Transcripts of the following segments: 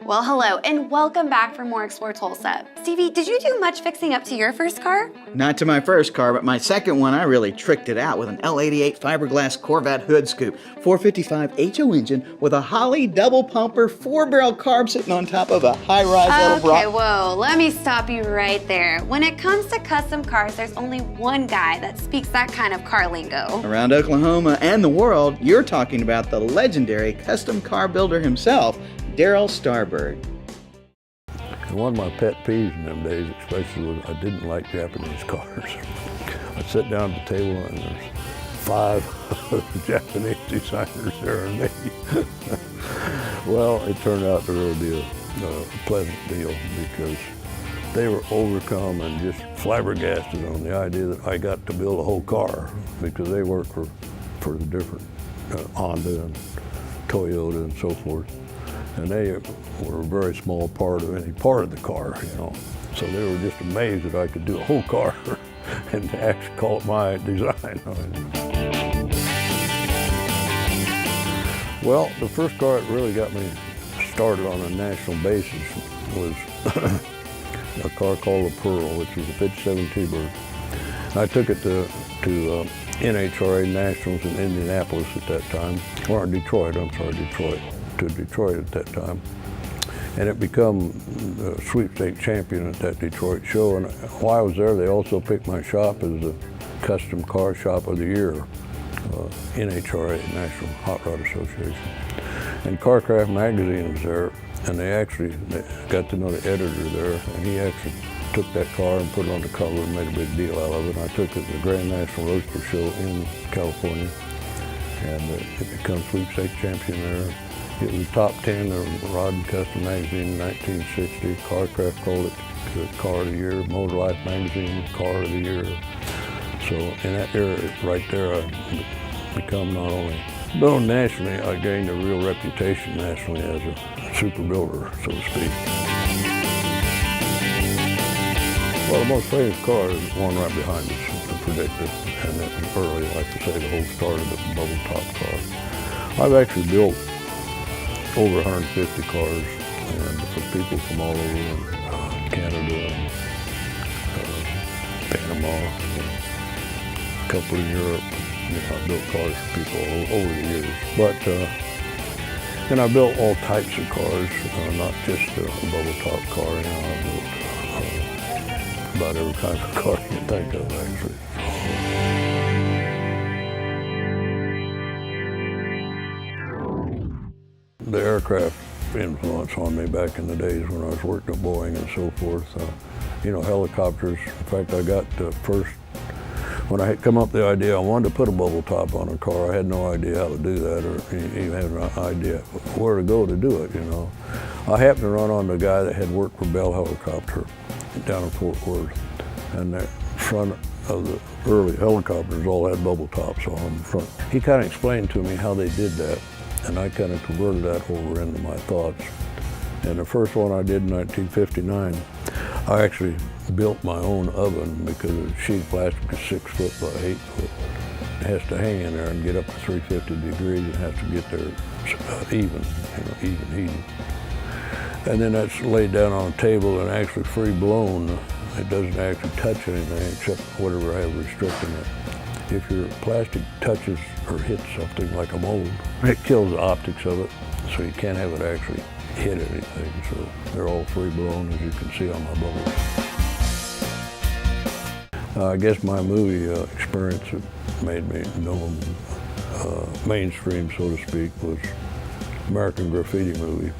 Well, hello, and welcome back for more Explore Tulsa. Stevie, did you do much fixing up to your first car? Not to my first car, but my second one, I really tricked it out with an L88 fiberglass Corvette hood scoop, 455 HO engine with a Holley double pumper, 4-barrel carb sitting on top of a high-rise little block. Okay, whoa, let me stop you right there. When it comes to custom cars, there's only one guy that speaks that kind of car lingo. Around Oklahoma and the world, you're talking about the legendary custom car builder himself, Darryl Starbird. One of my pet peeves in them days, especially, was I didn't like Japanese cars. I'd sit down at the table and there's 5 Japanese designers there and me. Well, it turned out to really be a pleasant deal because they were overcome and just flabbergasted on the idea that I got to build a whole car because they worked for the different Honda and Toyota and so forth. And they were a very small part of any part of the car, you know. So they were just amazed that I could do a whole car and actually call it my design. Well, the first car that really got me started on a national basis was a car called the Pearl, which was a 57 T-Bird. I took it to NHRA Nationals in Indianapolis at that time, or Detroit, to Detroit at that time. And it became the sweepstakes champion at that Detroit show. And while I was there, they also picked my shop as the Custom Car Shop of the Year, NHRA, National Hot Rod Association. And Carcraft magazine was there, and they got to know the editor there, and he actually took that car and put it on the cover and made a big deal out of it. And I took it to the Grand National Roadster Show in California, and it became sweepstakes champion there. It was top 10 of Rod and Custom magazine in 1960. Carcraft called it the Car of the Year. Motor Life magazine, Car of the Year. So in that era, right there, I become not only known nationally, I gained a real reputation nationally as a super builder, so to speak. Well, the most famous car is the one right behind us, the Predictor, and that was early, like I say, the whole start of the bubble top car. I've actually built over 150 cars, and for people from all over Canada, Panama, a couple in Europe. You know, I built cars for people over the years. But, and I built all types of cars, not just a bubble top car. You know, I built about every kind of car you can think of, actually. The aircraft influence on me back in the days when I was working at Boeing and so forth. You know, helicopters. In fact, I got the first, when I had come up with the idea, I wanted to put a bubble top on a car. I had no idea how to do that or even had an idea where to go to do it, you know. I happened to run on the guy that had worked for Bell Helicopter down in Fort Worth. And the front of the early helicopters all had bubble tops on the front. He kind of explained to me how they did that. And I kind of converted that over into my thoughts. And the first one I did in 1959, I actually built my own oven because the sheet of plastic is 6 foot by 8 foot. It has to hang in there and get up to 350 degrees. It has to get there even heating. And then that's laid down on a table and actually free blown. It doesn't actually touch anything except whatever I have restricting it. If your plastic touches or hits something like a mold, it kills the optics of it, so you can't have it actually hit anything. So they're all free blown, as you can see on my bubbles. I guess my movie experience that made me known mainstream, so to speak, was American Graffiti movie.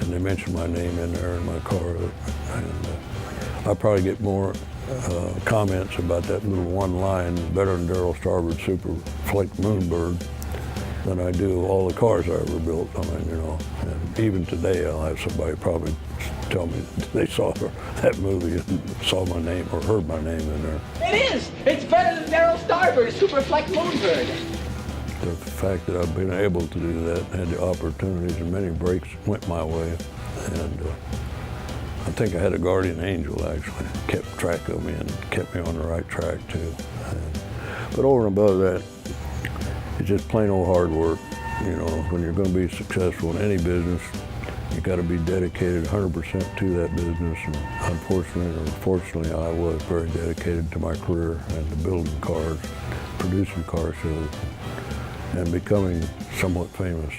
And they mentioned my name in there in my car. And I probably get more comments about that little one line, better than Darryl Starbird Super Flake Moonbird, than I do all the cars I ever built. I mean, you know, and even today I'll have somebody probably tell me they saw that movie and saw my name or heard my name in there. It is! It's better than Darryl Starbird Super Flake Moonbird. The fact that I've been able to do that and had the opportunities and many breaks went my way. And I think I had a guardian angel, actually, kept track of me and kept me on the right track, too. But over and above that, it's just plain old hard work. You know, when you're going to be successful in any business, You got to be dedicated 100% to that business, and unfortunately or fortunately, I was very dedicated to my career and to building cars, producing car shows, and becoming somewhat famous.